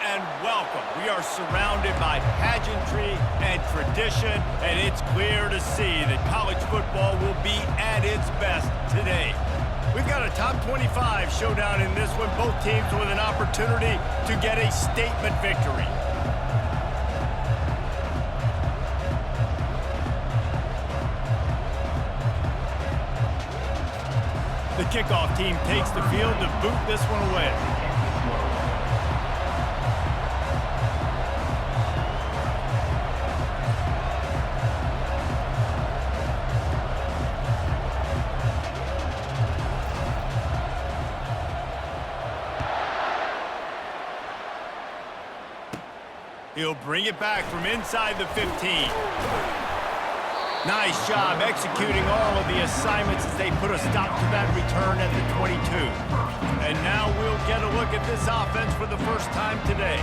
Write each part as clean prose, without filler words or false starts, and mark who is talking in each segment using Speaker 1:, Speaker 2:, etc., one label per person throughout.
Speaker 1: and welcome. We are surrounded by pageantry and tradition, and it's clear to see that college football will be at its best today. We've got a top 25 showdown in this one, both teams with an opportunity to get a statement victory. The kickoff team takes the field to boot this one away. He'll bring it back from inside the 15. Nice job executing all of the assignments as they put a stop to that return at the 22. And now we'll get a look at this offense for the first time today.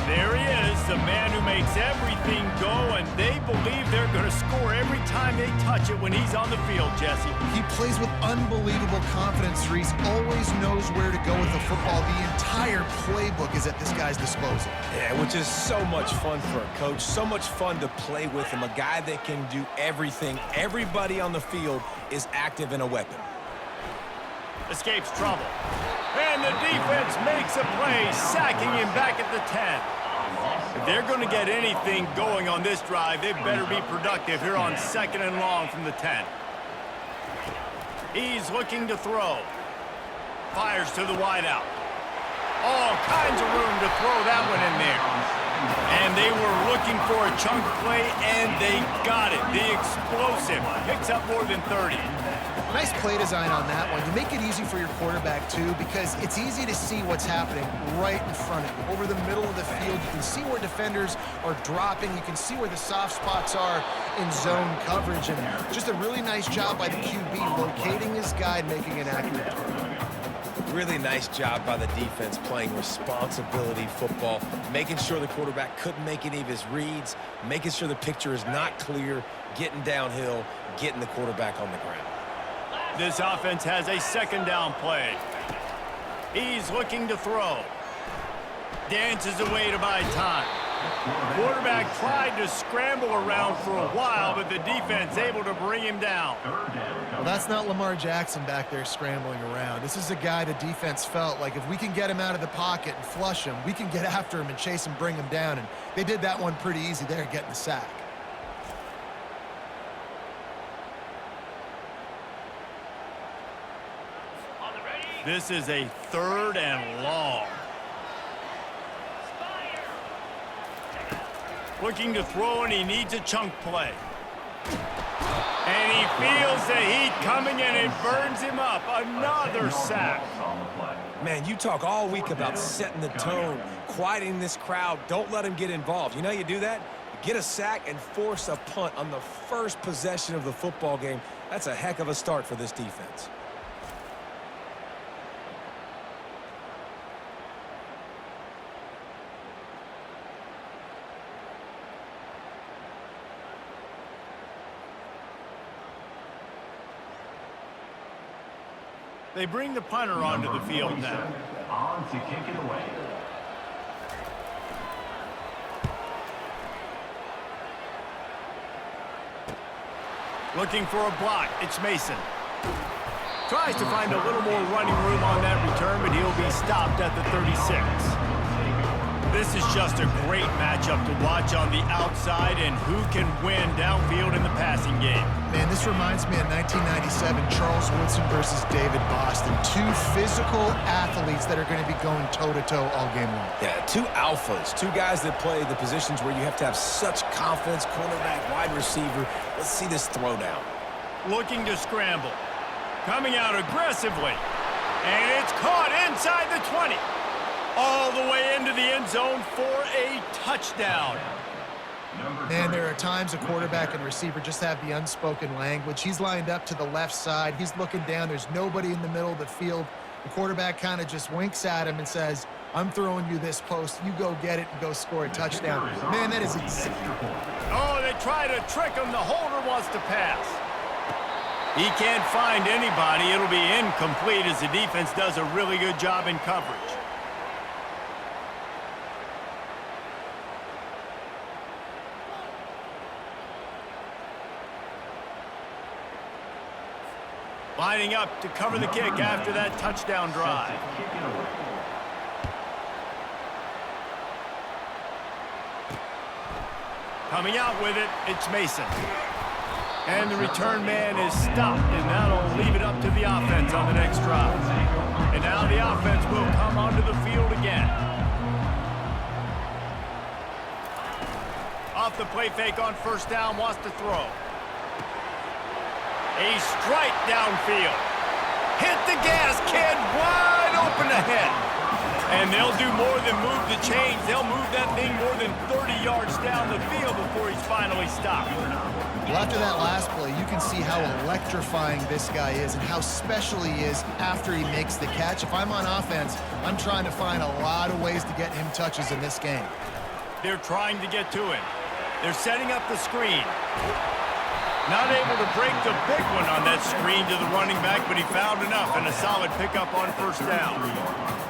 Speaker 1: There he is, the man who makes everything go, and they believe they're going to score every time they touch it when he's on the field, Jesse.
Speaker 2: He plays with unbelievable confidence. Reese always knows where to go with the football. The entire playbook is at this guy's disposal.
Speaker 3: Yeah, which is so much fun for a coach, so much fun to play with him, a guy that can do everything. Everybody on the field is active and a weapon.
Speaker 1: Escapes trouble. And the defense makes a play, sacking him back at the 10. If they're going to get anything going on this drive, they better be productive here on 2nd and long from the 10. He's looking to throw. Fires to the wideout. All kinds of room to throw that one in there. And they were looking for a chunk play, and they got it. The explosive picks up more than 30.
Speaker 2: Nice play design on that one. You make it easy for your quarterback, too, because it's easy to see what's happening right in front of you. Over the middle of the field, you can see where defenders are dropping. You can see where the soft spots are in zone coverage. And just a really nice job by the QB locating his guy and making an accurate throw.
Speaker 3: Really nice job by the defense playing responsibility football, making sure the quarterback couldn't make any of his reads, making sure the picture is not clear, getting downhill, getting the quarterback on the ground.
Speaker 1: This offense has a 2nd down play. He's looking to throw. Dances away to buy time. Quarterback tried to scramble around for a while, but the defense able to bring him down.
Speaker 2: Well, that's not Lamar Jackson back there scrambling around. This is a guy the defense felt like if we can get him out of the pocket and flush him, we can get after him and chase him, bring him down. And they did that one pretty easy there, getting the sack.
Speaker 1: This is a 3rd and long. Looking to throw, and he needs a chunk play. And he feels the heat coming, and it burns him up. Another sack.
Speaker 3: Man, you talk all week about setting the tone, quieting this crowd. Don't let him get involved. You know how you do that? Get a sack and force a punt on the first possession of the football game. That's a heck of a start for this defense.
Speaker 1: They bring the punter onto the field now.
Speaker 4: On to kick it away.
Speaker 1: Looking for a block. It's Mason. Tries to find a little more running room on that return, but he'll be stopped at the 36. This is just a great matchup to watch on the outside, and who can win downfield in the passing game.
Speaker 2: Man, this reminds me of 1997, Charles Woodson versus David Boston. Two physical athletes that are going to be going toe-to-toe all game long.
Speaker 3: Yeah, two alphas, two guys that play the positions where you have to have such confidence, cornerback, wide receiver. Let's see this throwdown.
Speaker 1: Looking to scramble. Coming out aggressively. And it's caught inside the 20. All the way into the end zone for a touchdown.
Speaker 2: Man, there are times a quarterback and receiver just have the unspoken language. He's lined up to the left side. He's looking down. There's nobody in the middle of the field. The quarterback kind of just winks at him and says, I'm throwing you this post. You go get it and go score a touchdown. Man, that is insane.
Speaker 1: Oh, they try to trick him. The holder wants to pass. He can't find anybody. It'll be incomplete as the defense does a really good job in coverage. Lining up to cover the kick after that touchdown drive. Coming out with it, it's Mason. And the return man is stopped, and that'll leave it up to the offense on the next drive. And now the offense will come onto the field again. Off the play fake on first down, wants to throw. A strike downfield. Hit the gas, kid, wide open ahead. And they'll do more than move the chains. They'll move that thing more than 30 yards down the field before he's finally stopped.
Speaker 2: Well, after that last play, you can see how electrifying this guy is and how special he is after he makes the catch. If I'm on offense, I'm trying to find a lot of ways to get him touches in this game.
Speaker 1: They're trying to get to him. They're setting up the screen. Not able to break the big one on that screen to the running back, but he found enough and a solid pickup on first down.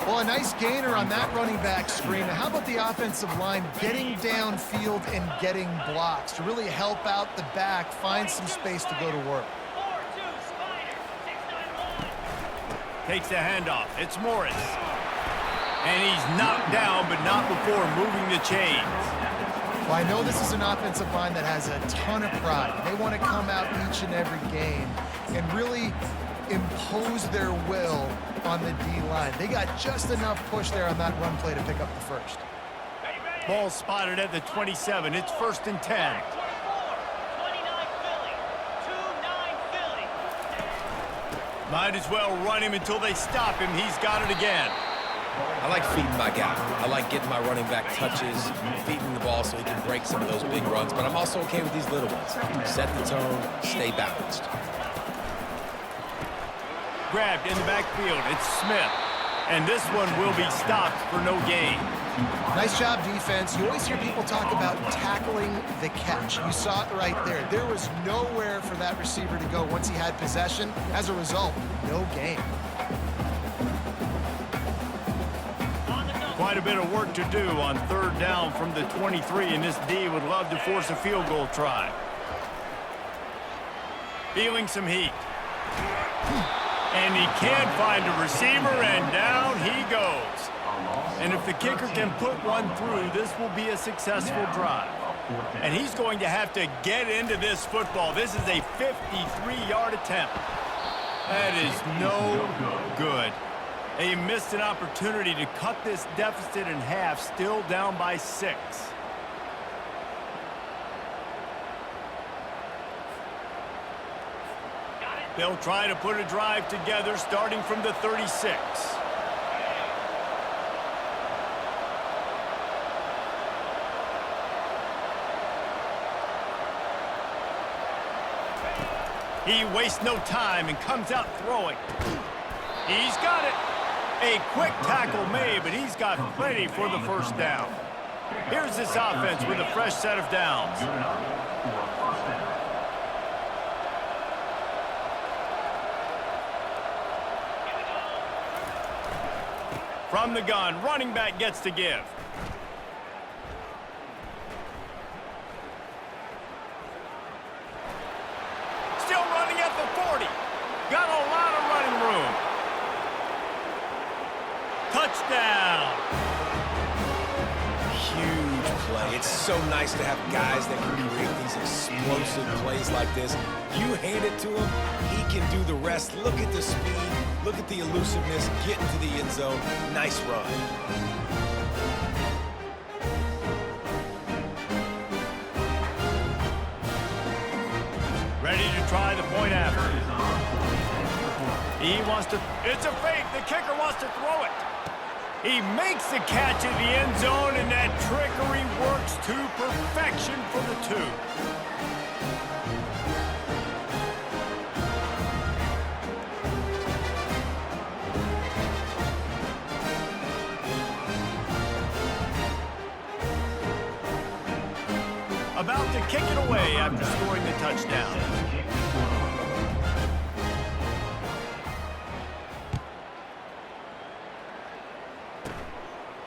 Speaker 2: Well, a nice gainer on that running back screen. Now, how about the offensive line getting downfield and getting blocks to really help out the back, find some space to go to work?
Speaker 1: Takes the handoff. It's Morris. And he's knocked down, but not before moving the chains.
Speaker 2: Well, I know this is an offensive line that has a ton of pride. They want to come out each and every game and really impose their will on the D-line. They got just enough push there on that run play to pick up the first.
Speaker 1: Ball spotted at the 27. It's 1st and 10. Might as well run him until they stop him. He's got it again.
Speaker 3: I like feeding my guy. I like getting my running back touches, feeding the ball so he can break some of those big runs, but I'm also okay with these little ones. Set the tone, stay balanced.
Speaker 1: Grabbed in the backfield. It's Smith. And this one will be stopped for no gain.
Speaker 2: Nice job, defense. You always hear people talk about tackling the catch. You saw it right there. There was nowhere for that receiver to go once he had possession. As a result, no gain.
Speaker 1: Quite a bit of work to do on 3rd down from the 23, and this D would love to force a field goal try. Feeling some heat. And he can't find a receiver, and down he goes. And if the kicker can put one through, this will be a successful drive. And he's going to have to get into this football. This is a 53-yard attempt. That is no good. They missed an opportunity to cut this deficit in half, still down by 6. They'll try to put a drive together starting from the 36. He wastes no time and comes out throwing. He's got it. A quick tackle made, but he's got plenty for the first down. Here's this offense with a fresh set of downs. From the gun, running back gets to give. Still running at the 40. Got a lot of running room. Touchdown.
Speaker 3: Huge play. It's so nice to have guys that can create these explosive plays like this. You hand it to him, he can do the rest. Look at the speed. Look at the elusiveness. Get into the end zone. Nice run.
Speaker 1: Ready to try the point after. He wants to, it's a fake. The kicker wants to throw it. He makes the catch in the end zone, and that trickery works to perfection for the 2. About to kick it away after scoring the touchdown.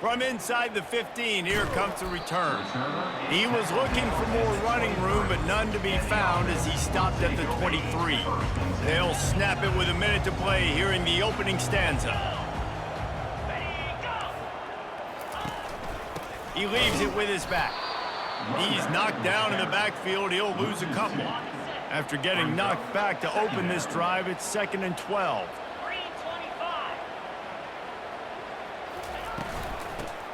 Speaker 1: From inside the 15, here comes the return. He was looking for more running room, but none to be found as he stopped at the 23. They'll snap it with a minute to play here in the opening stanza. He leaves it with his back. He's knocked down in the backfield. He'll lose a couple. After getting knocked back to open this drive, it's 2nd and 12.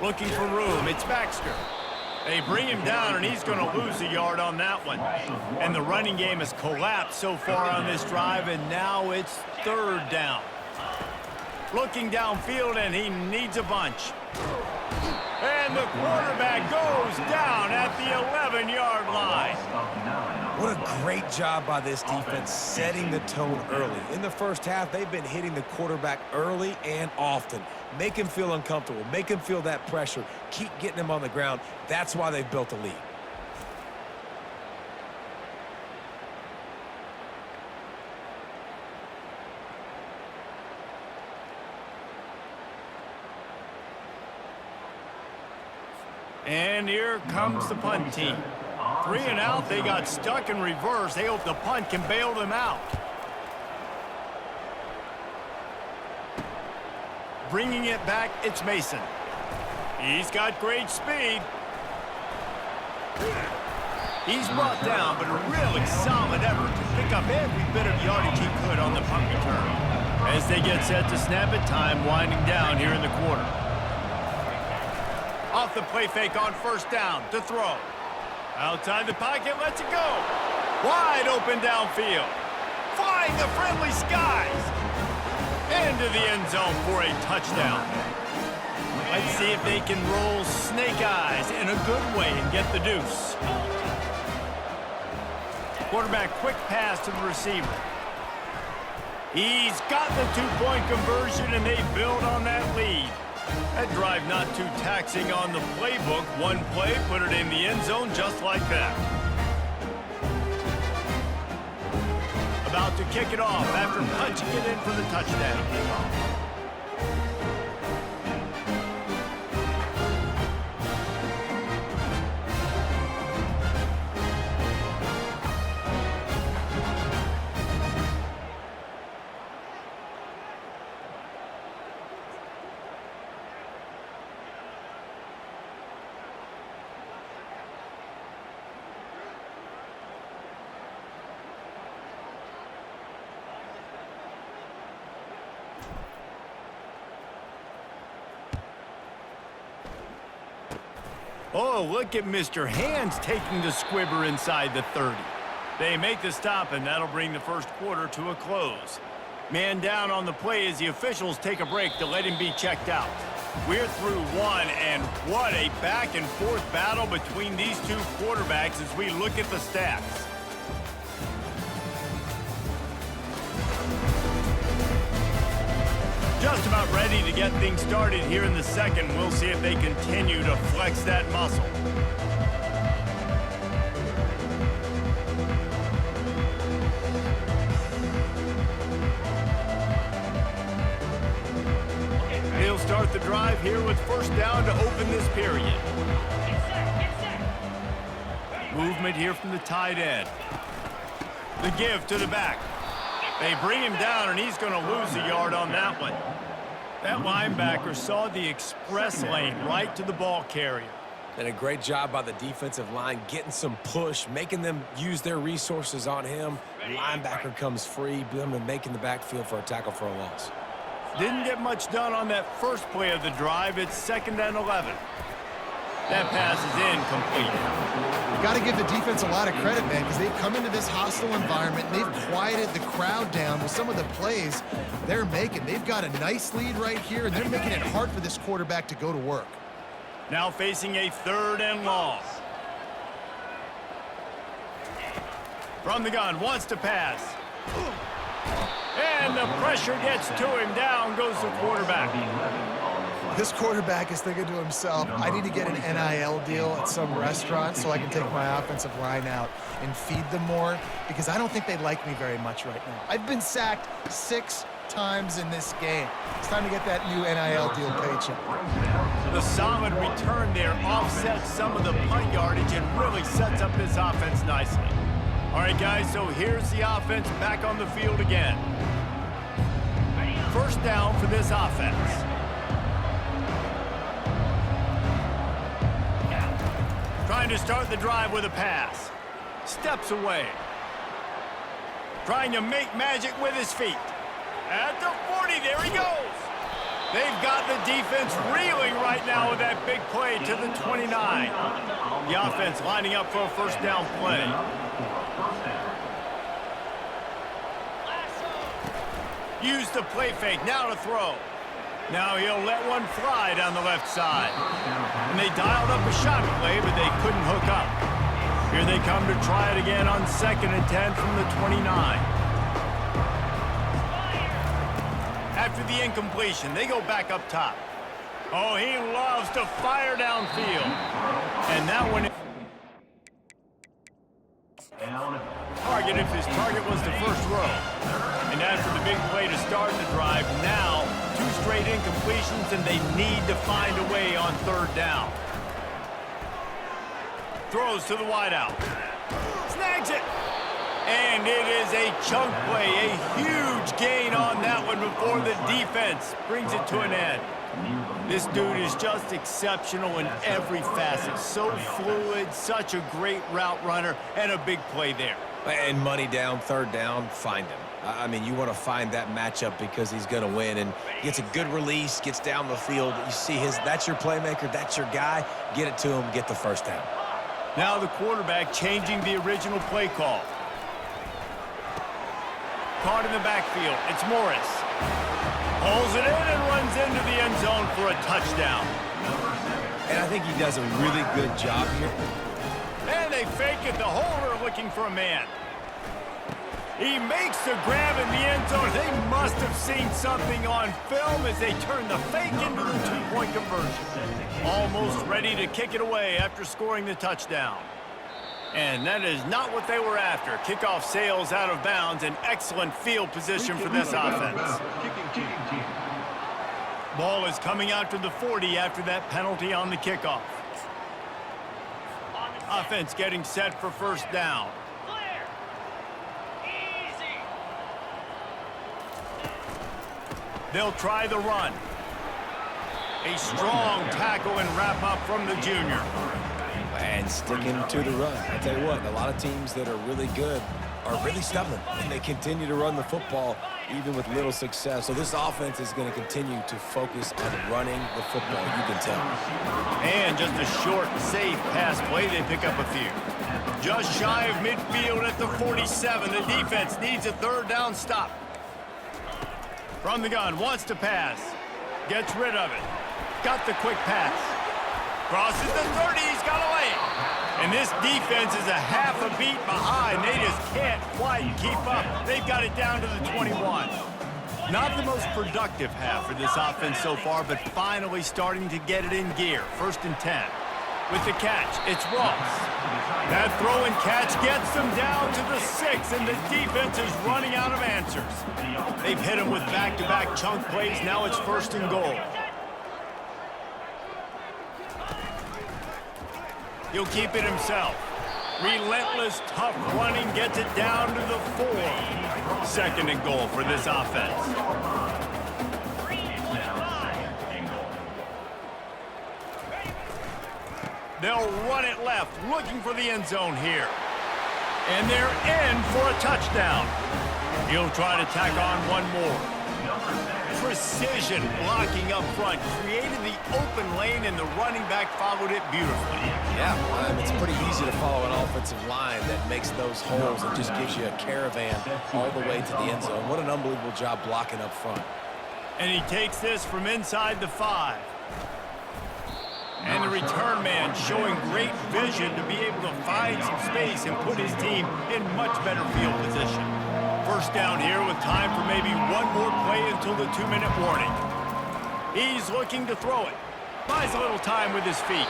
Speaker 1: Looking for room, it's Baxter. They bring him down, and he's going to lose a yard on that one. And the running game has collapsed so far on this drive, and now it's 3rd down. Looking downfield, and he needs a bunch. And the quarterback goes down at the 11-yard line.
Speaker 3: What a great job by this defense setting the tone early. In the first half, they've been hitting the quarterback early and often. Make him feel uncomfortable. Make him feel that pressure. Keep getting him on the ground. That's why they've built a lead.
Speaker 1: And here comes the punt team. 3 and out, they got stuck in reverse. They hope the punt can bail them out. Bringing it back, it's Mason. He's got great speed. He's brought down, but a really solid effort to pick up every bit of yardage he could on the punt return. As they get set to snap it, time winding down here in the quarter. Off the play fake on 1st down to throw. Outside the pocket, lets it go. Wide open downfield. Flying the friendly skies. Into the end zone for a touchdown. Let's see if they can roll snake eyes in a good way and get the deuce. Quarterback quick pass to the receiver. He's got the 2-point conversion, and they build on that lead. That drive not too taxing on the playbook. One play, put it in the end zone just like that. About to kick it off after punching it in for the touchdown. Oh, look at Mr. Hands taking the squibber inside the 30. They make the stop, and that'll bring the first quarter to a close. Man down on the play as the officials take a break to let him be checked out. We're through one, and what a back-and-forth battle between these two quarterbacks as we look at the stats. Just about ready to get things started here in the second. We'll see if they continue to flex that muscle. He'll start the drive here with 1st down to open this period. Movement here from the tight end. The give to the back. They bring him down, and he's going to lose a yard on that one. That linebacker saw the express lane right to the ball carrier.
Speaker 3: And a great job by the defensive line getting some push, making them use their resources on him. Linebacker comes free, making the backfield for a tackle for a loss.
Speaker 1: Didn't get much done on that first play of the drive. It's 2nd and 11. That pass is incomplete.
Speaker 2: You got to give the defense a lot of credit, man, because they've come into this hostile environment. And they've quieted the crowd down with some of the plays they're making. They've got a nice lead right here, and they're making it hard for this quarterback to go to work.
Speaker 1: Now facing a 3rd and long. From the gun, wants to pass. And the pressure gets to him. Down goes the quarterback.
Speaker 2: This quarterback is thinking to himself, I need to get an NIL deal at some restaurant so I can take my offensive line out and feed them more, because I don't think they like me very much right now. I've been sacked 6 times in this game. It's time to get that new NIL deal paycheck.
Speaker 1: The solid return there offsets some of the punt yardage and really sets up this offense nicely. All right, guys, so here's the offense back on the field again. First down for this offense. Trying to start the drive with a pass. Steps away. Trying to make magic with his feet. At the 40, there he goes. They've got the defense reeling right now with that big play to the 29. The offense lining up for a first down play. Use the play fake, now to throw. Now he'll let one fly down the left side. And they dialed up a shot play, but they couldn't hook up. Here they come to try it again on 2nd and 10 from the 29. After the incompletion, they go back up top. Oh, he loves to fire downfield. And that one... target if his target was the first row. And after the big play to start the drive, now 2 straight incompletions, and they need to find a way on 3rd down. Throws to the wideout. Snags it. And it is a chunk play, a huge gain on that one before the defense brings it to an end. This dude is just exceptional in every facet. So fluid, such a great route runner, and a big play there.
Speaker 3: And money down, 3rd down, find him. I mean, you want to find that matchup because he's going to win, and gets a good release, gets down the field. You see that's your playmaker, that's your guy. Get it to him, get the first down.
Speaker 1: Now the quarterback changing the original play call. Caught in the backfield, it's Morris. Pulls it in and runs into the end zone for a touchdown.
Speaker 3: And I think he does a really good job here.
Speaker 1: And they fake it, the holder looking for a man. He makes the grab in the end zone. They must have seen something on film as they turn the fake into the 2-point conversion. Almost ready to kick it away after scoring the touchdown. And that is not what they were after. Kickoff sails out of bounds, an excellent field position for this offense. Ball is coming out to the 40 after that penalty on the kickoff. Offense getting set for first down. They'll try the run. A strong tackle and wrap up from the junior.
Speaker 3: And sticking to the run. I tell you what, a lot of teams that are really good are really stubborn, and they continue to run the football even with little success. So this offense is going to continue to focus on running the football, you can tell.
Speaker 1: And just a short, safe pass play, they pick up a few. Just shy of midfield at the 47. The defense needs a 3rd down stop. From the gun, wants to pass. Gets rid of it. Got the quick pass. Crosses the 30, he's got a lane. And this defense is a half a beat behind. They just can't quite keep up. They've got it down to the 21. Not the most productive half for this offense so far, but finally starting to get it in gear. 1st and 10. With the catch, it's Ross. That throw and catch gets them down to the 6, and the defense is running out of answers. They've hit him with back-to-back chunk plays. Now it's 1st and goal. He'll keep it himself. Relentless, tough running gets it down to the 4. 2nd and goal for this offense. They'll run it left, looking for the end zone here. And they're in for a touchdown. He'll try to tack on one more. Precision blocking up front, created the open lane, and the running back followed it beautifully.
Speaker 3: Yeah, it's pretty easy to follow an offensive line that makes those holes and just gives you a caravan all the way to the end zone. What an unbelievable job blocking up front.
Speaker 1: And he takes this from inside the 5. And the return man showing great vision to be able to find some space and put his team in much better field position. First down here with time for maybe one more play until the 2-minute warning. He's looking to throw it. Buys a little time with his feet.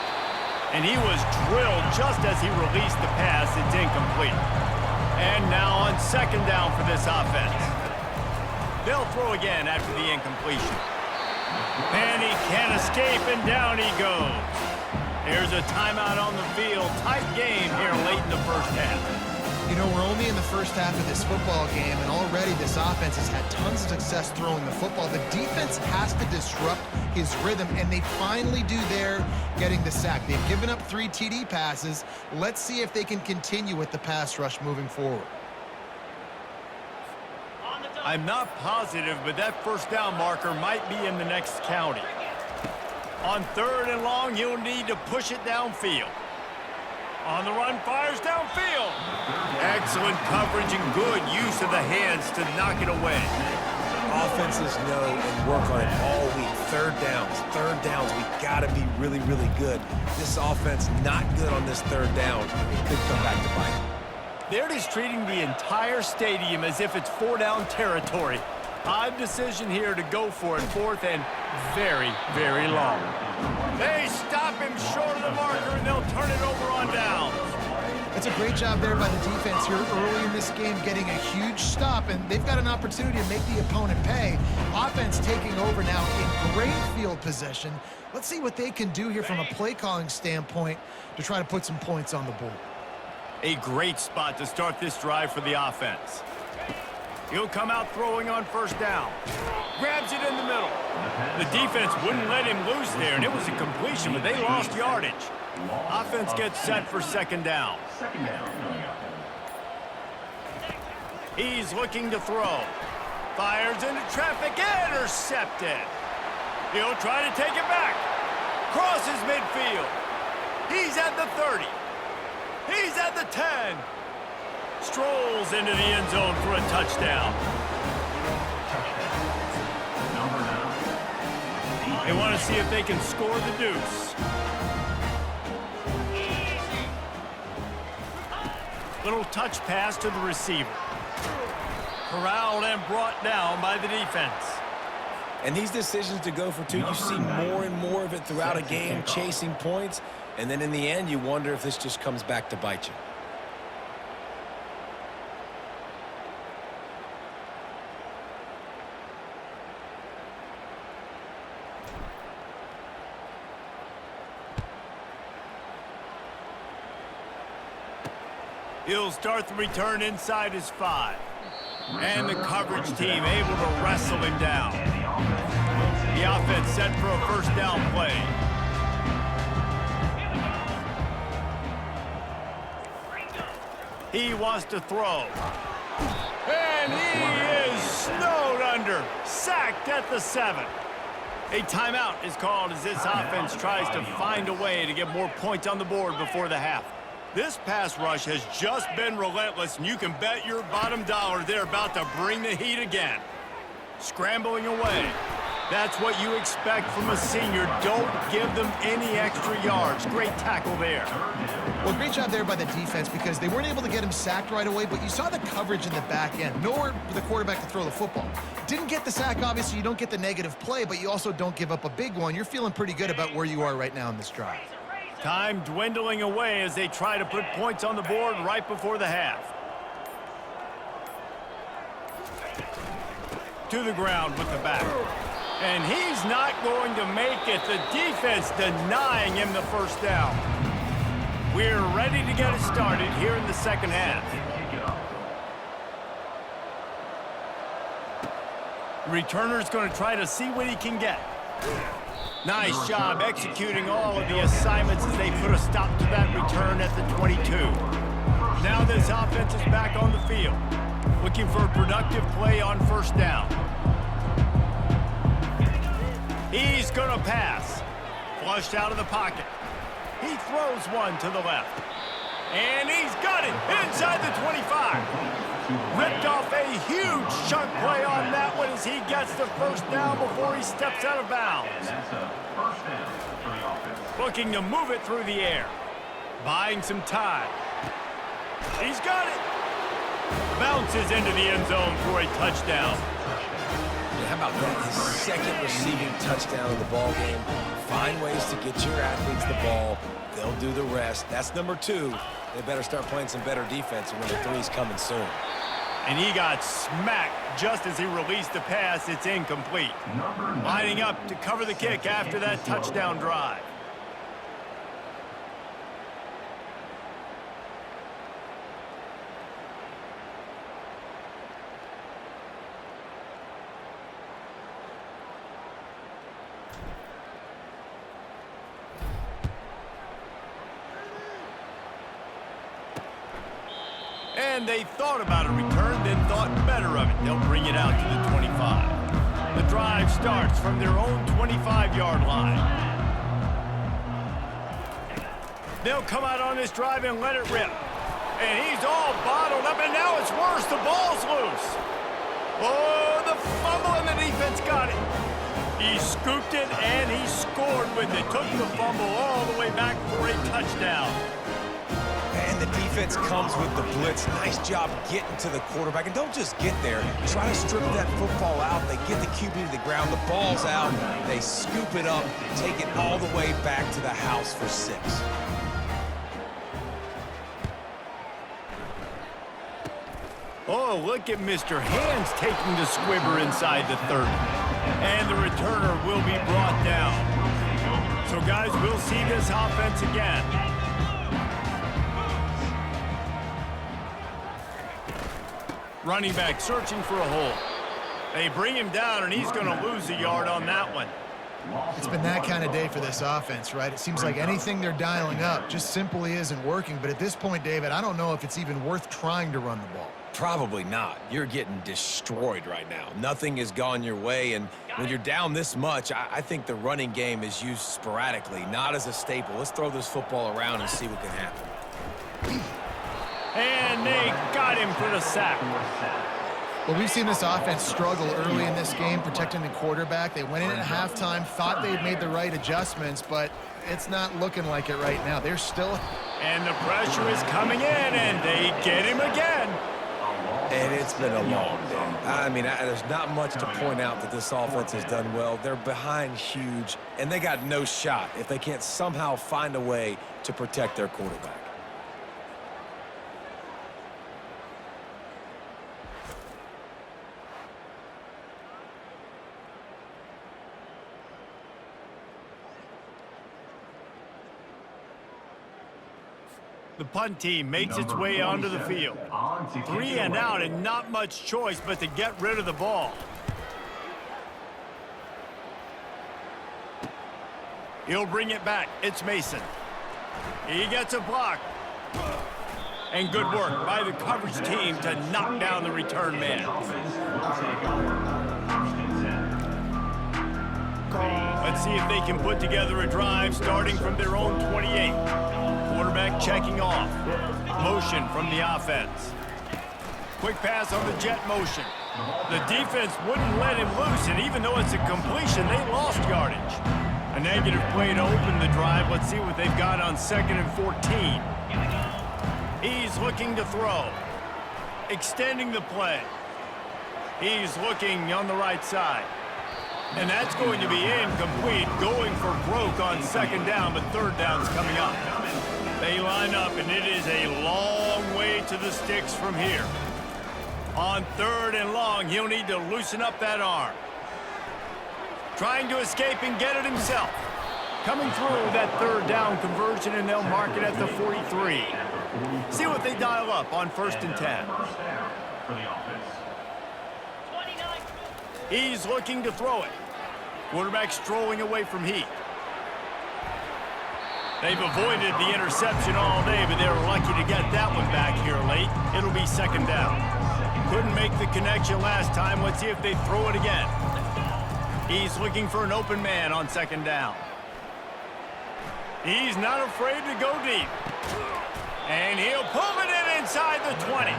Speaker 1: And he was drilled just as he released the pass. It's incomplete. And now on 2nd down for this offense. They'll throw again after the incompletion. And he can't escape, and down he goes. There's a timeout on the field. Tight game here late in the first half.
Speaker 2: You know, we're only in the first half of this football game, and already this offense has had tons of success throwing the football. The defense has to disrupt his rhythm, and they finally do there, getting the sack. They've given up 3 TD passes. Let's see if they can continue with the pass rush moving forward.
Speaker 1: I'm not positive, but that first down marker might be in the next county. On 3rd and long, he'll need to push it downfield. On the run, fires downfield. Excellent coverage and good use of the hands to knock it away.
Speaker 3: Offenses know and work on it all week. Third downs. We got to be really, really good. This offense not good on this 3rd down. It could come back to bite.
Speaker 1: They're just treating the entire stadium as if it's 4-down territory. Odd decision here to go for it, 4th and very, very long. They stop him short of the marker, and they'll turn it over on downs.
Speaker 2: It's a great job there by the defense here early in this game, getting a huge stop, and they've got an opportunity to make the opponent pay. Offense taking over now in great field possession. Let's see what they can do here from a play-calling standpoint to try to put some points on the board.
Speaker 1: A great spot to start this drive for the offense. He'll come out throwing on 1st down. Grabs it in the middle. The defense wouldn't let him loose there, and it was a completion, but they lost yardage. Offense gets set for 2nd down. He's looking to throw. Fires into traffic, intercepted. He'll try to take it back. Crosses midfield. He's at the 30. He's at the 10. Strolls into the end zone for a touchdown. They want to see if they can score the deuce. Little touch pass to the receiver. Corralled and brought down by the defense.
Speaker 3: And these decisions to go for 2, you see more and more of it throughout a game, chasing points. And then in the end, you wonder if this just comes back to bite you.
Speaker 1: He'll start the return inside his 5. And the coverage team able to wrestle him down. The offense set for a 1st down play. He wants to throw. And he is snowed under. Sacked at the 7. A timeout is called as this offense tries to find a way to get more points on the board before the half. This pass rush has just been relentless, and you can bet your bottom dollar they're about to bring the heat again. Scrambling away. That's what you expect from a senior. Don't give them any extra yards. Great tackle there.
Speaker 2: Well, great job there by the defense because they weren't able to get him sacked right away, but you saw the coverage in the back end. Nowhere for the quarterback to throw the football. Didn't get the sack, obviously. You don't get the negative play, but you also don't give up a big one. You're feeling pretty good about where you are right now in this drive.
Speaker 1: Time dwindling away as they try to put points on the board right before the half. To the ground with the back. And he's not going to make it. The defense denying him the 1st down. We're ready to get it started here in the 2nd half. Returner's going to try to see what he can get. Nice job executing all of the assignments as they put a stop to that return at the 22. Now this offense is back on the field, looking for a productive play on 1st down. He's going to pass. Flushed out of the pocket. He throws one to the left. And he's got it inside the 25. Ripped off a huge chunk play on that one as he gets the 1st down before he steps out of bounds. Looking to move it through the air. Buying some time. He's got it. Bounces into the end zone for a touchdown.
Speaker 3: How about that? His 2nd receiving touchdown of the ball game. Find ways to get your athletes the ball. They'll do the rest. That's number 2. They better start playing some better defense when the 3's coming soon.
Speaker 1: And he got smacked just as he released the pass. It's incomplete. Lining up to cover the kick after that touchdown drive. And they thought about a return, then thought better of it. They'll bring it out to the 25. The drive starts from their own 25-yard line. They'll come out on this drive and let it rip. And he's all bottled up, and now it's worse. The ball's loose. Oh, the fumble, and the defense got it. He scooped it, and he scored with it. Took the fumble all the way back for a touchdown.
Speaker 3: And the defense comes with the blitz. Nice job getting to the quarterback. And don't just get there. Try to strip that football out. They get the QB to the ground. The ball's out. They scoop it up, take it all the way back to the house for 6.
Speaker 1: Oh, look at Mr. Hands taking the squibber inside the 30. And the returner will be brought down. So, guys, we'll see this offense again. Running back searching for a hole. They bring him down, and he's going to lose a yard on that one.
Speaker 2: It's been that kind of day for this offense, right? It seems like anything they're dialing up just simply isn't working. But at this point, David, I don't know if it's even worth trying to run the ball.
Speaker 3: Probably not. You're getting destroyed right now. Nothing has gone your way, and when you're down this much, I think the running game is used sporadically, not as a staple. Let's throw this football around and see what can happen.
Speaker 1: And they got him for the sack.
Speaker 2: Well, we've seen this offense struggle early in this game, protecting the quarterback. They went in at halftime, thought they'd made the right adjustments, but it's not looking like it right now. They're still...
Speaker 1: And the pressure is coming in, and they get him again.
Speaker 3: And it's been a long day. I mean, there's not much to point out that this offense has done well. They're behind huge, and they got no shot if they can't somehow find a way to protect their quarterback.
Speaker 1: The punt team makes its way onto the field. 3 and out, and not much choice but to get rid of the ball. He'll bring it back. It's Mason. He gets a block. And good work by the coverage team to knock down the return man. Let's see if they can put together a drive starting from their own 28. Quarterback checking off. Motion from the offense. Quick pass on the jet motion. The defense wouldn't let him loose, and even though it's a completion, they lost yardage. A negative play to open the drive. Let's see what they've got on 2nd and 14. He's looking to throw. Extending the play. He's looking on the right side. And that's going to be incomplete, going for broke on 2nd down, but 3rd down's coming up. They line up, and it is a long way to the sticks from here. On 3rd and long, he'll need to loosen up that arm. Trying to escape and get it himself. Coming through that 3rd down conversion, and they'll mark it at the 43. See what they dial up on 1st and 10. He's looking to throw it. Quarterback strolling away from Heat. They've avoided the interception all day, but they were lucky to get that one back here late. It'll be 2nd down. Couldn't make the connection last time. Let's see if they throw it again. He's looking for an open man on 2nd down. He's not afraid to go deep. And he'll pull it in inside the 20.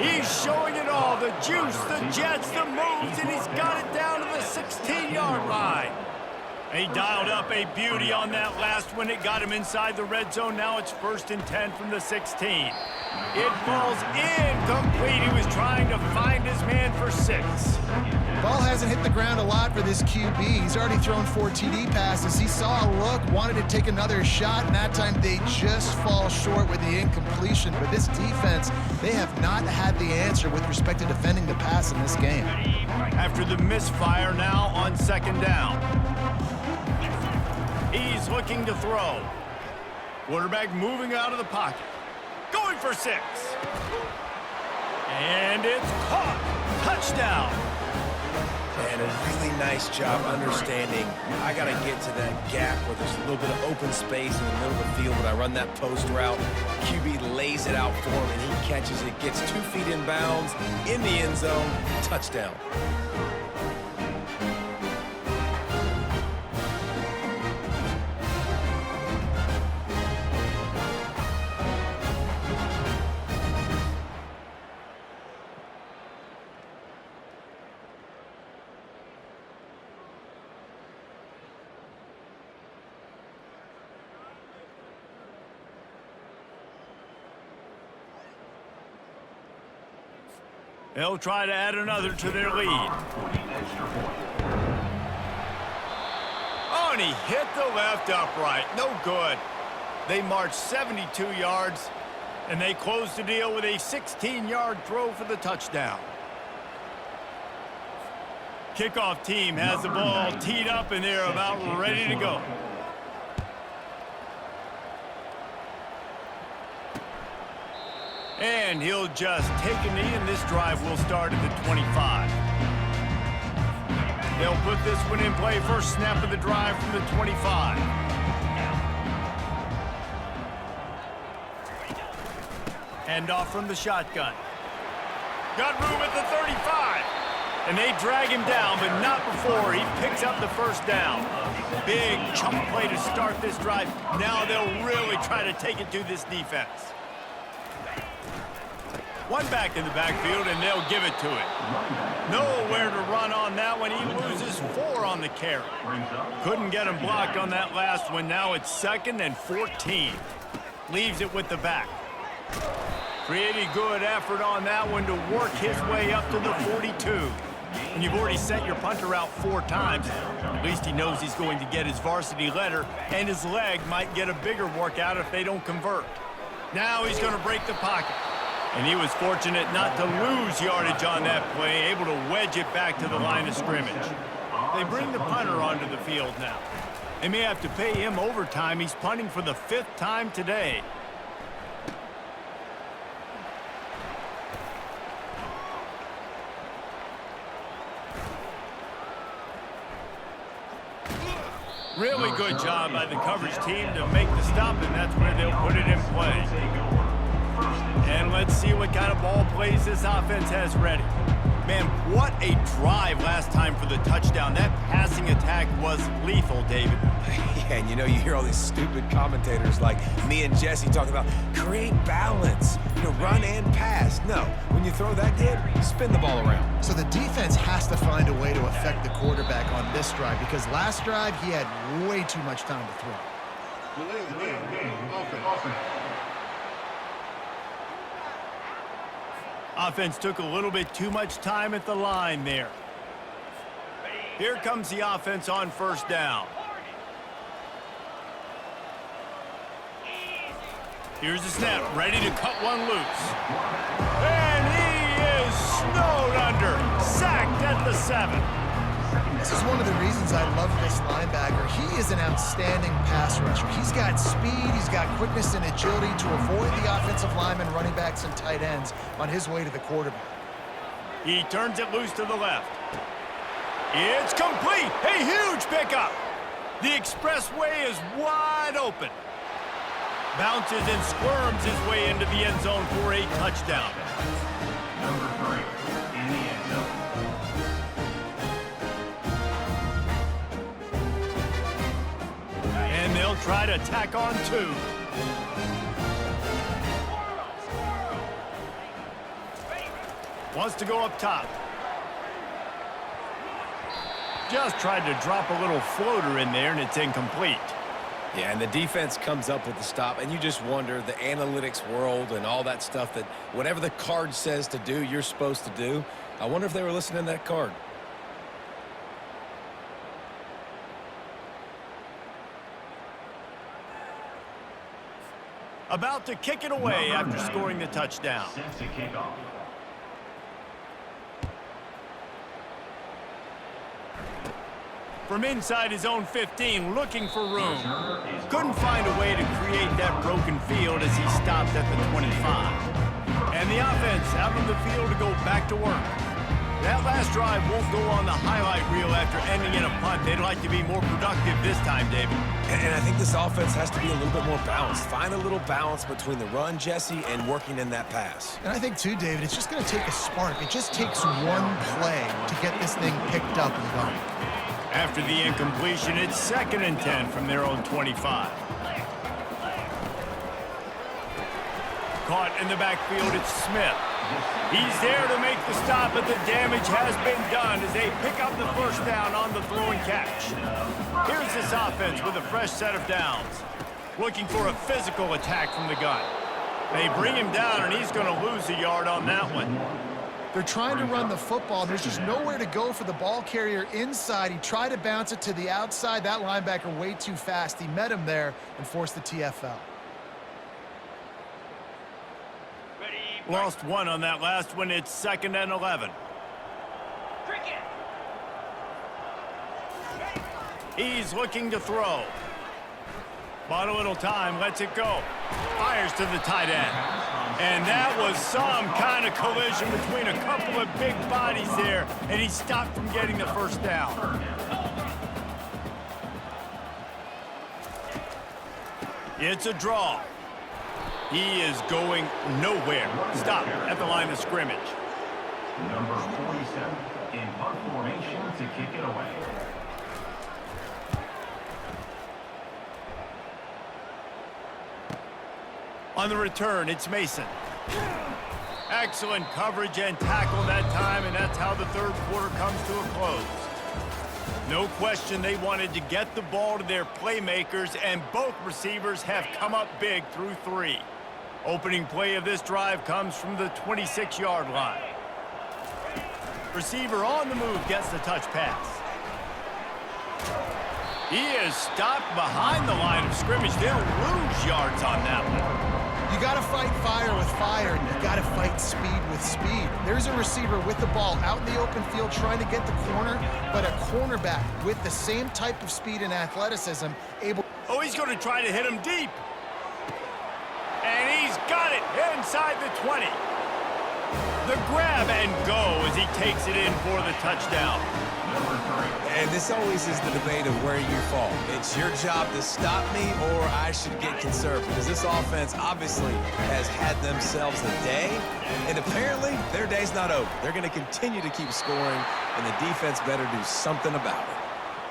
Speaker 1: He's showing it all, the juice, the jets, the moves, and he's got it down to the 16-yard line. He dialed up a beauty on that last one. It got him inside the red zone. Now it's 1st and 10 from the 16. It falls incomplete. He was trying to find his man for 6.
Speaker 2: Ball hasn't hit the ground a lot for this QB. He's already thrown 4 TD passes. He saw a look, wanted to take another shot, and that time they just fall short with the incompletion. But this defense, they have not had the answer with respect to defending the pass in this game.
Speaker 1: After the misfire now on second down. He's looking to throw. Quarterback moving out of the pocket. Going for 6. And it's caught. Touchdown.
Speaker 3: And a really nice job understanding I got to get to that gap where there's a little bit of open space in the middle of the field when I run that post route. QB lays it out for him, and he catches it, gets 2 feet in bounds, in the end zone, touchdown.
Speaker 1: They'll try to add another to their lead. Oh, and he hit the left upright. No good. They marched 72 yards, and they closed the deal with a 16-yard throw for the touchdown. Kickoff team has the ball teed up, and they're about ready to go. And he'll just take a knee, and this drive will start at the 25. They'll put this one in play. First snap of the drive from the 25. Hand off from the shotgun. Got room at the 35. And they drag him down, but not before he picks up the first down. Big chunk play to start this drive. Now they'll really try to take it to this defense. One back in the backfield, and they'll give it to it. Nowhere to run on that one. He loses 4 on the carry. Couldn't get him blocked on that last one. Now it's 2nd and 14. Leaves it with the back. Pretty good effort on that one to work his way up to the 42. And you've already sent your punter out 4 times. At least he knows he's going to get his varsity letter, and his leg might get a bigger workout if they don't convert. Now he's going to break the pocket. And he was fortunate not to lose yardage on that play, able to wedge it back to the line of scrimmage. They bring the punter onto the field now. They may have to pay him overtime. He's punting for the 5th time today. Really good job by the coverage team to make the stop, and that's where they'll put it in play. And let's see what kind of ball plays this offense has ready. Man, what a drive last time for the touchdown. That passing attack was lethal, David.
Speaker 3: Yeah, and you know, you hear all these stupid commentators like me and Jesse talking about create balance, run and pass. No, when you throw that good, spin the ball around.
Speaker 2: So the defense has to find a way to affect the quarterback on this drive, because last drive he had way too much time to throw.
Speaker 1: Offense took a little bit too much time at the line there. Here comes the offense on first down. Here's the snap, ready to cut one loose. And he is snowed under, sacked at the 7.
Speaker 2: This is one of the reasons I love this linebacker. He is an outstanding pass rusher. He's got speed, he's got quickness and agility to avoid the offensive linemen, running backs, and tight ends on his way to the quarterback.
Speaker 1: He turns it loose to the left. It's complete. A huge pickup. The expressway is wide open. Bounces and squirms his way into the end zone for a touchdown.
Speaker 4: Number 3 in the end zone.
Speaker 1: And they'll try to tack on 2. Wants to go up top. Just tried to drop a little floater in there, and it's incomplete.
Speaker 3: Yeah, and the defense comes up with the stop, and you just wonder, the analytics world and all that stuff, that whatever the card says to do, you're supposed to do. I wonder if they were listening to that card.
Speaker 1: About to kick it away after scoring the touchdown.
Speaker 4: Set to kick off.
Speaker 1: From inside his own 15, looking for room. Couldn't find a way to create that broken field as he stopped at the 25. And the offense out on the field to go back to work. That last drive won't go on the highlight reel after ending in a punt. They'd like to be more productive this time, David.
Speaker 3: And I think this offense has to be a little bit more balanced. Find a little balance between the run, Jesse, and working in that pass.
Speaker 2: And I think, too, David, it's just going to take a spark. It just takes one play to get this thing picked up and going.
Speaker 1: After the incompletion, it's 2nd and 10 from their own 25. Caught in the backfield, it's Smith. He's there to make the stop, but the damage has been done as they pick up the first down on the throw and catch. Here's this offense with a fresh set of downs. Looking for a physical attack from the gun. They bring him down, and he's going to lose a yard on that one.
Speaker 2: They're trying to run the football. There's just nowhere to go for the ball carrier inside. He tried to bounce it to the outside. That linebacker way too fast. He met him there and forced the TFL.
Speaker 1: Lost one on that last one. It's 2nd and 11. He's looking to throw. Bought a little time, lets it go. Fires to the tight end. And that was some kind of collision between a couple of big bodies there, and he stopped from getting the first down. It's a draw. He is going nowhere. Stop at the line of scrimmage.
Speaker 4: Number 47 in punt formation to kick it away.
Speaker 1: On the return, it's Mason. Excellent coverage and tackle that time, and that's how the third quarter comes to a close. No question they wanted to get the ball to their playmakers, and both receivers have come up big through 3. Opening play of this drive comes from the 26-yard line. Receiver on the move gets the touch pass. He is stopped behind the line of scrimmage. They'll lose yards on that one.
Speaker 2: You got to fight fire with fire, and you got to fight speed with speed. There's a receiver with the ball out in the open field trying to get the corner, but a cornerback with the same type of speed and athleticism able...
Speaker 1: Oh, he's going to try to hit him deep. And he's got it inside the 20. The grab and go as he takes it in for the touchdown.
Speaker 3: And this always is the debate of where you fall. It's your job to stop me, or I should get conservative, because this offense obviously has had themselves a day, and apparently their day's not over. They're going to continue to keep scoring, and the defense better do something about it.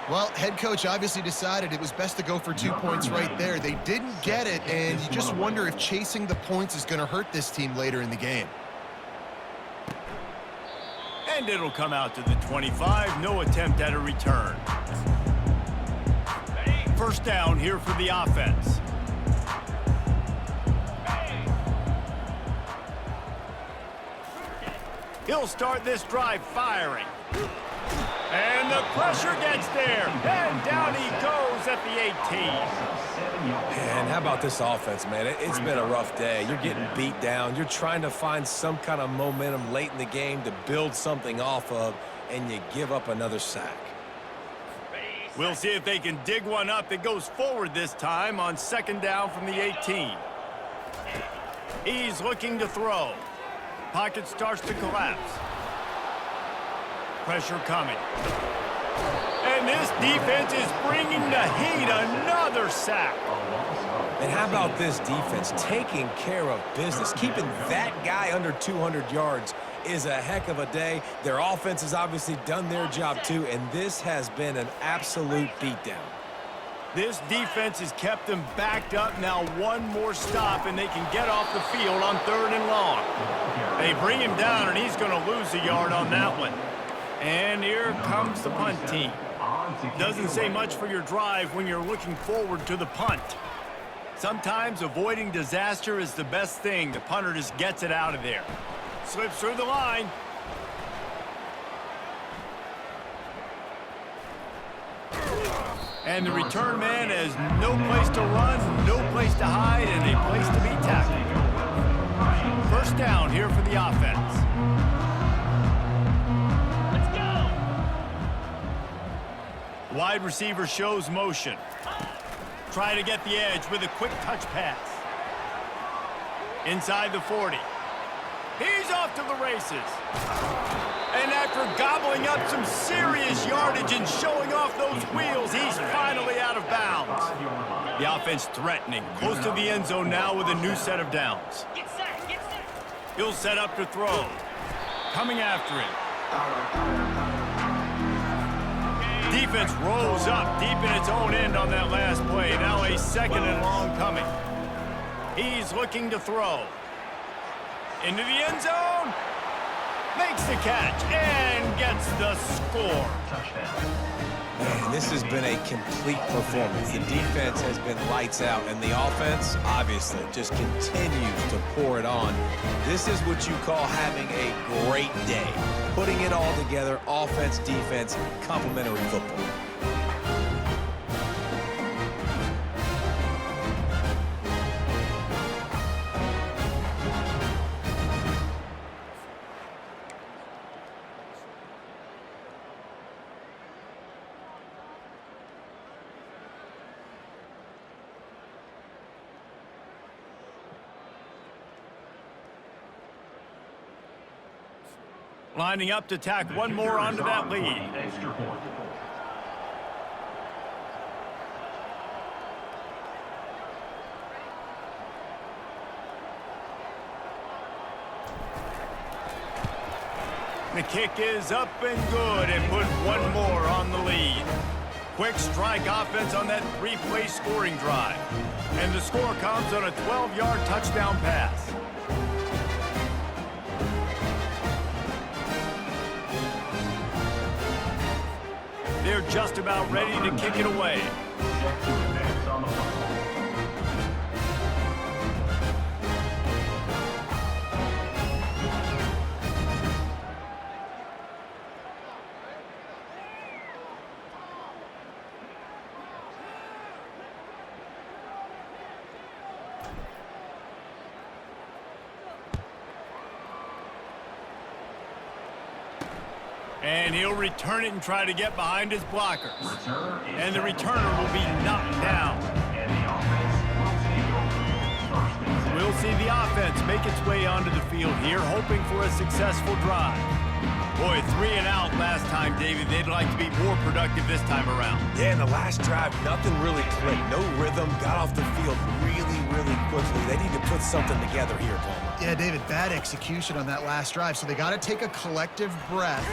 Speaker 2: Well, head coach obviously decided it was best to go for 2 points right there. They didn't get it, and you just wonder if chasing the points is going to hurt this team later in the game.
Speaker 1: And it'll come out to the 25. No attempt at a return. First down here for the offense. He'll start this drive firing. And the pressure gets there. And down he goes at the 18.
Speaker 3: And how about this offense, man? It's been a rough day. You're getting beat down. You're trying to find some kind of momentum late in the game to build something off of, and you give up another sack.
Speaker 1: We'll see if they can dig one up that goes forward this time on 2nd down from the 18. He's looking to throw. Pocket starts to collapse. Pressure coming. And this defense is bringing the heat. Another sack.
Speaker 3: And how about this defense taking care of business? Keeping that guy under 200 yards is a heck of a day. Their offense has obviously done their job too, and this has been an absolute beatdown.
Speaker 1: This defense has kept them backed up. Now one more stop, and they can get off the field on 3rd and long. They bring him down, and he's going to lose a yard on that one. And here comes the punt team. Doesn't say much for your drive when you're looking forward to the punt. Sometimes avoiding disaster is the best thing. The punter just gets it out of there. Slips through the line. And the return man has no place to run, no place to hide, and a place to be down here for the offense.
Speaker 5: Let's go.
Speaker 1: Wide receiver shows motion. Try to get the edge with a quick touch pass. Inside the 40. He's off to the races. And after gobbling up some serious yardage and showing off those wheels, he's finally out of bounds. The offense threatening, close to the end zone now with a new set of downs.
Speaker 5: Get set, get set.
Speaker 1: He'll set up to throw. Coming after him. Defense rolls up deep in its own end on that last play. Now a second and long coming. He's looking to throw. Into the end zone. Makes the catch and gets the score.
Speaker 3: Man, this has been a complete performance. The defense has been lights out, and the offense, obviously, just continues to pour it on. This is what you call having a great day. Putting it all together, offense, defense, complementary football.
Speaker 1: Lining up to tack one more onto that lead.
Speaker 4: Extra point.
Speaker 1: The kick is up and good and put one more on the lead. Quick strike offense on that three-play scoring drive. And the score comes on a 12-yard touchdown pass. They're just about ready to kick it away.
Speaker 4: Set to advance on the football.
Speaker 1: And he'll return it and try to get behind his blockers.
Speaker 4: Returner is
Speaker 1: And the returner will be knocked down.
Speaker 4: And the offense will take over. First and 10.
Speaker 1: We'll see the offense make its way onto the field here, hoping for a successful drive. Boy, 3 and out last time, David. They'd like to be more productive this time around.
Speaker 3: Yeah, in the last drive, nothing really clicked. No rhythm, got off the field really, really quickly. They need to put something together here, Palmer.
Speaker 2: Yeah, David, bad execution on that last drive, so they got to take a collective breath.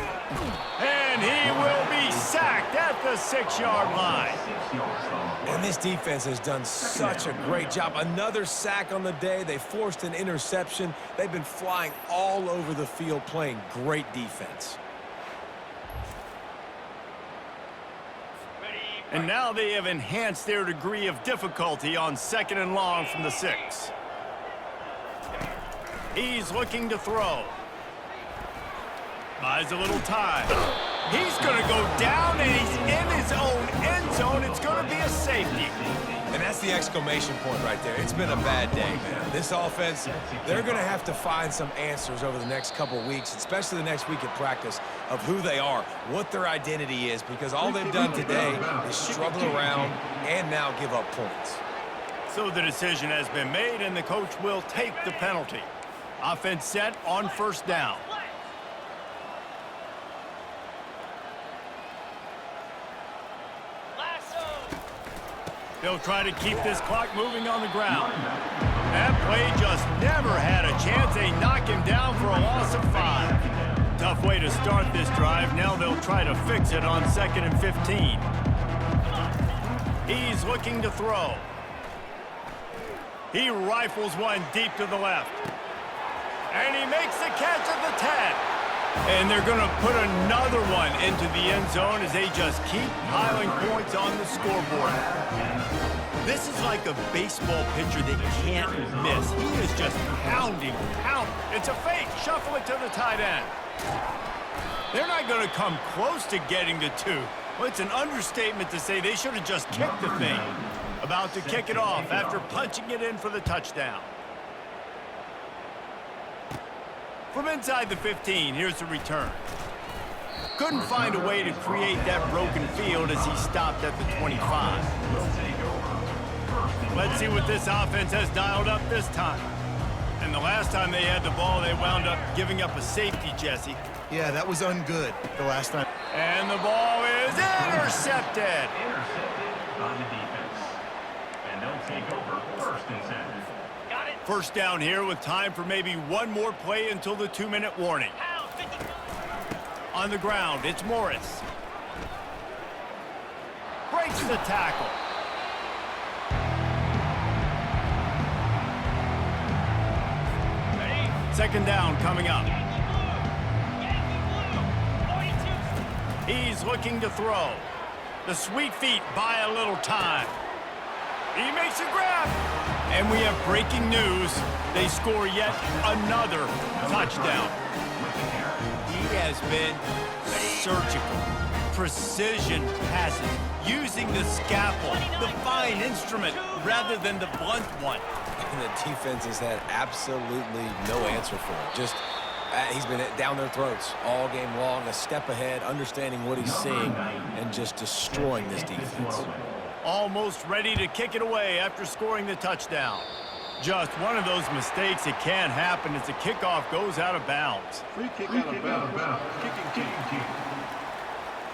Speaker 1: And he will be sacked at the 6-yard line.
Speaker 4: 6 yards on the
Speaker 3: And this defense has done such a great job. Another sack on the day. They forced an interception. They've been flying all over the field, playing great defense.
Speaker 1: And now they have enhanced their degree of difficulty on 2nd and long from the 6. He's looking to throw. Buys a little time. He's going to go down, and he's in his own end zone. It's going to be a safety.
Speaker 3: And that's the exclamation point right there. It's been a bad day, man. This offense, they're going to have to find some answers over the next couple weeks, especially the next week at practice, of who they are, what their identity is, because all they've done today is struggle around and now give up points.
Speaker 1: So the decision has been made, and the coach will take the penalty. Offense set on 1st down. They'll try to keep this clock moving on the ground. That play just never had a chance. They knock him down for a loss of 5. Tough way to start this drive. Now they'll try to fix it on 2nd and 15. He's looking to throw. He rifles one deep to the left. And he makes the catch at the 10. And they're going to put another one into the end zone as they just keep piling points on the scoreboard. This is like a baseball pitcher that can't miss. He is just pounding. It's a fake. Shuffle it to the tight end. They're not going to come close to getting to 2. Well, it's an understatement to say they should have just kicked the thing. About to kick it off after punching it in for the touchdown. From inside the 15, here's the return. Couldn't find a way to create that broken field as he stopped at the 25. Let's see what this offense has dialed up this time. And the last time they had the ball, they wound up giving up a safety, Jesse.
Speaker 2: Yeah, that was ungood the last time.
Speaker 1: And the ball is intercepted.
Speaker 4: Intercepted by the defense. And they'll take over 1st and 10.
Speaker 5: Got it.
Speaker 1: First down here with time for maybe one more play until the 2-minute warning.
Speaker 5: Pound, 50.
Speaker 1: On the ground, it's Morris. Breaks the tackle.
Speaker 5: Ready?
Speaker 1: Second down coming up.
Speaker 5: Yankee blue. 42.
Speaker 1: He's looking to throw. The sweet feet buy a little time. He makes a grab. And we have breaking news. They score yet another touchdown. He has been surgical. Precision passes. Using the scalpel, the fine instrument, rather than the blunt one.
Speaker 3: And the defense has had absolutely no answer for him. Just, he's been down their throats all game long, a step ahead, understanding what he's seeing, and just destroying this defense.
Speaker 1: Almost ready to kick it away after scoring the touchdown. Just one of those mistakes that can happen as the kickoff goes out of bounds.
Speaker 4: Free kick out of bounds. Kicking.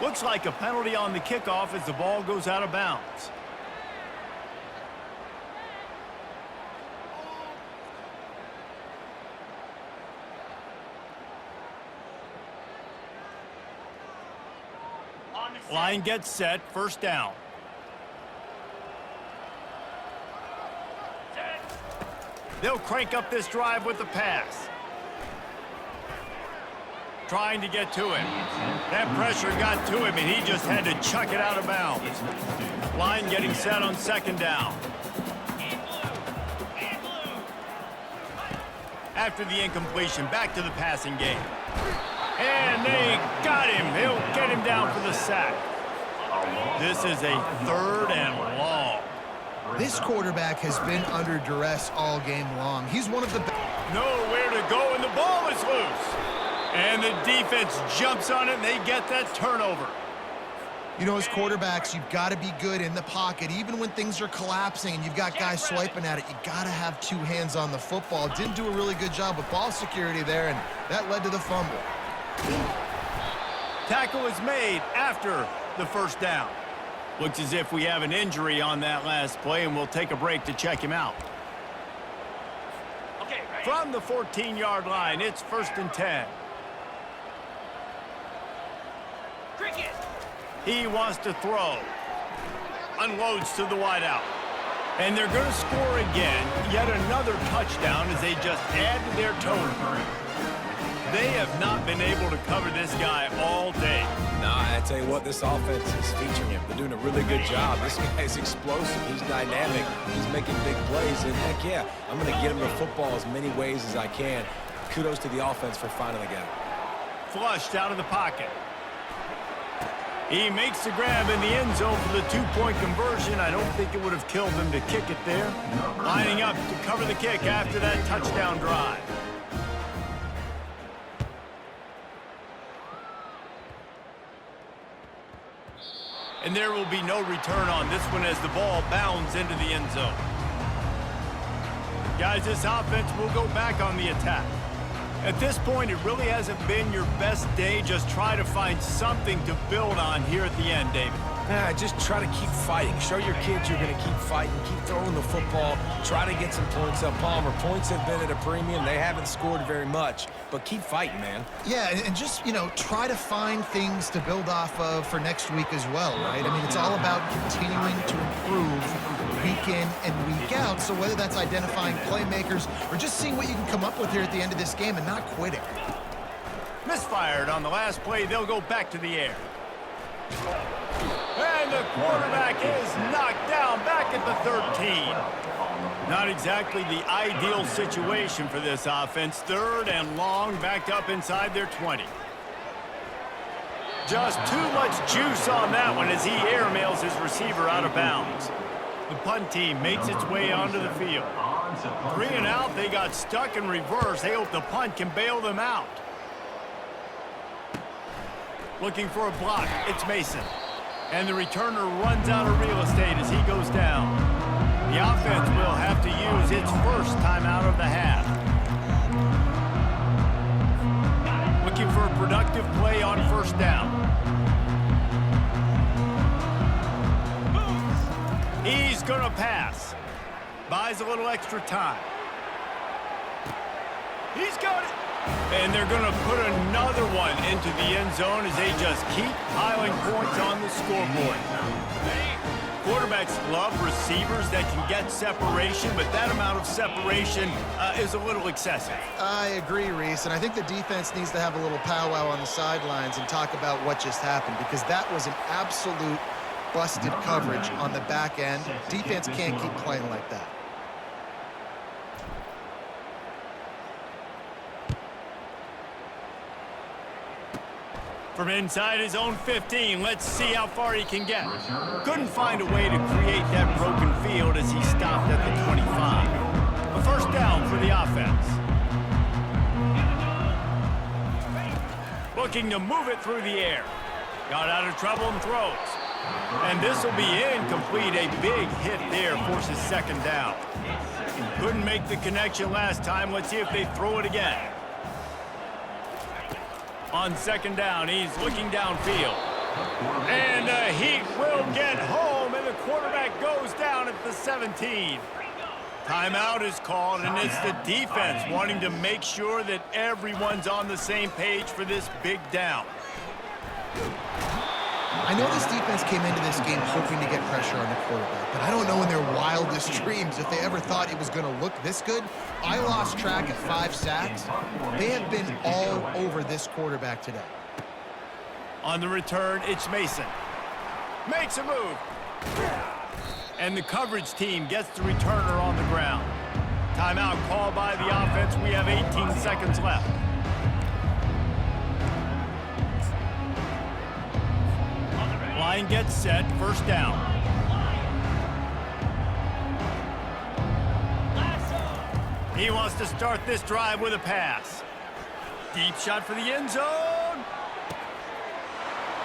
Speaker 1: Looks like a penalty on the kickoff as the ball goes out of bounds. Line gets set, first down. They'll crank up this drive with the pass. Trying to get to him. That pressure got to him, and he just had to chuck it out of bounds. Line getting set on second down. After the incompletion, back to the passing game. And they got him. They'll get him down for the sack. This is a 3rd and long.
Speaker 2: This quarterback has been under duress all game long. He's one of the best.
Speaker 1: Nowhere to go, and the ball is loose. And the defense jumps on it, and they get that turnover.
Speaker 2: You know, as quarterbacks, you've got to be good in the pocket. Even when things are collapsing and you've got guys swiping at it, you got to have 2 hands on the football. Didn't do a really good job with ball security there, and that led to the fumble.
Speaker 1: Tackle is made after the first down. Looks as if we have an injury on that last play, and we'll take a break to check him out.
Speaker 5: Okay, ready?
Speaker 1: From the 14-yard line, it's 1st and 10.
Speaker 5: Cricket.
Speaker 1: He wants to throw. Unloads to the wideout. And they're going to score again. Yet another touchdown as they just add to their total. They have not been able to cover this guy all day.
Speaker 3: Nah, I tell you what, this offense is featuring him. They're doing a really good job. This guy's explosive. He's dynamic. He's making big plays. And heck yeah, I'm going to get him the football as many ways as I can. Kudos to the offense for finding the guy.
Speaker 1: Flushed out of the pocket. He makes the grab in the end zone for the 2-point conversion. I don't think it would have killed him to kick it there. Lining up to cover the kick after that touchdown drive. And there will be no return on this one as the ball bounds into the end zone. Guys, this offense will go back on the attack. At this point, it really hasn't been your best day. Just try to find something to build on here at the end, David.
Speaker 3: Just try to keep fighting. Show your kids you're going to keep fighting. Keep throwing the football. Try to get some points up. Palmer, points have been at a premium. They haven't scored very much, but keep fighting, man.
Speaker 2: Yeah, and just, you know, try to find things to build off of for next week as well, right? I mean, it's all about continuing to improve week in and week out. So whether that's identifying playmakers or just seeing what you can come up with here at the end of this game and not quitting.
Speaker 1: Misfired on the last play. They'll go back to the air. And the quarterback is knocked down back at the 13. Not exactly the ideal situation for this offense. 3rd and long, backed up inside their 20. Just too much juice on that one as he airmails his receiver out of bounds. The punt team makes its way onto the field.
Speaker 4: on to punt.
Speaker 1: 3 and out. They got stuck in reverse. They hope the punt can bail them out. Looking for a block. It's Mason. And the returner runs out of real estate as he goes down. The offense will have to use its first timeout of the half. Looking for a productive play on first down. He's going to pass. Buys a little extra time. He's got it. And they're going to put another one into the end zone as they just keep piling points on the scoreboard. Quarterbacks love receivers that can get separation, but that amount of separation is a little excessive.
Speaker 2: I agree, Reese, and I think the defense needs to have a little powwow on the sidelines and talk about what just happened, because that was an absolute busted coverage on the back end. Defense can't keep playing like that.
Speaker 1: From inside his own 15, let's see how far he can get. Couldn't find a way to create that broken field as he stopped at the 25. A first down for the offense. Looking to move it through the air. Got out of trouble and throws. And this will be incomplete. A big hit there forces second down. Couldn't make the connection last time. Let's see if they throw it again. On second down, he's looking downfield. And he will get home, and the quarterback goes down at the 17. Timeout is called, and it's the defense wanting to make sure that everyone's on the same page for this big down.
Speaker 2: I know this defense came into this game hoping to get pressure on the quarterback, but I don't know in their wildest dreams if they ever thought it was going to look this good. I lost track at 5 sacks. They have been all over this quarterback today.
Speaker 1: On the return, it's Mason. Makes a move. And the coverage team gets the returner on the ground. Timeout called by the offense. We have 18 seconds left. Line gets set, first down. He wants to start this drive with a pass. Deep shot for the end zone.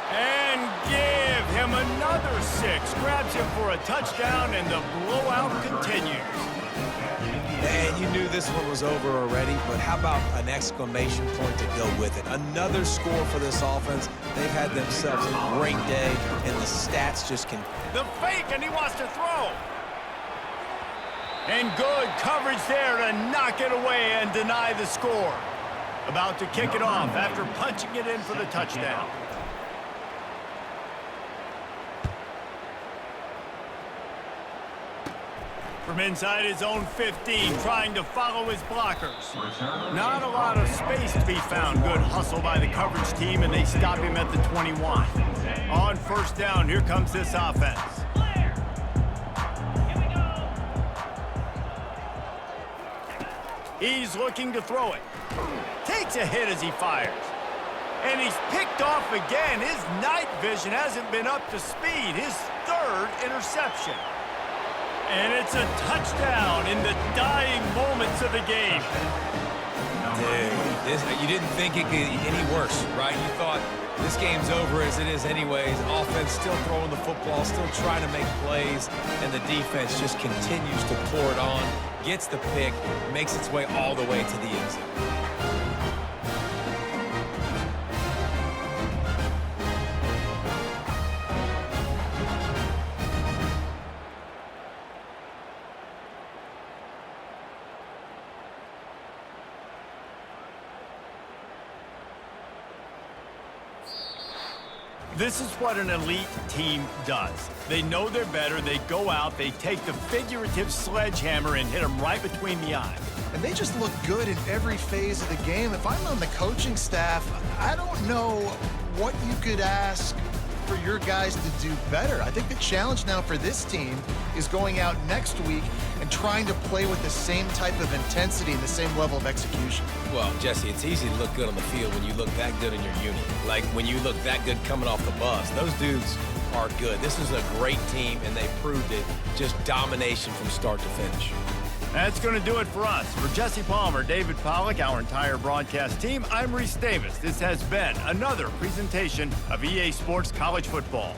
Speaker 1: And give him another 6. Grabs him for a touchdown, and the blowout continues.
Speaker 3: Man, you knew this one was over already, but how about an exclamation point to go with it? Another score for this offense. They've had themselves a great day, and the stats just can...
Speaker 1: The fake, and he wants to throw. And good coverage there to knock it away and deny the score. About to kick it off after punching it in for the touchdown. From inside his own 15, trying to follow his blockers. Not a lot of space to be found. Good hustle by the coverage team, and they stop him at the 21. On first down, here comes this offense. He's looking to throw it. Takes a hit as he fires. And he's picked off again. His night vision hasn't been up to speed. His 3rd interception. And it's a touchdown in the dying moments of the game.
Speaker 3: Dude, you didn't think it could get any worse, right? You thought this game's over as it is anyways. Offense still throwing the football, still trying to make plays, and the defense just continues to pour it on, gets the pick, makes its way all the way to the end zone.
Speaker 1: This is what an elite team does. They know they're better. They go out, they take the figurative sledgehammer and hit them right between the eyes.
Speaker 2: And they just look good in every phase of the game. If I'm on the coaching staff, I don't know what you could ask for your guys to do better. I think the challenge now for this team is going out next week and trying to play with the same type of intensity and the same level of execution.
Speaker 3: Well, Jesse, it's easy to look good on the field when you look that good in your unit. Like when you look that good coming off the bus. Those dudes are good. This is a great team, and they proved it. Just domination from start to finish.
Speaker 1: That's going to do it for us. For Jesse Palmer, David Pollack, our entire broadcast team, I'm Reese Davis. This has been another presentation of EA Sports College Football.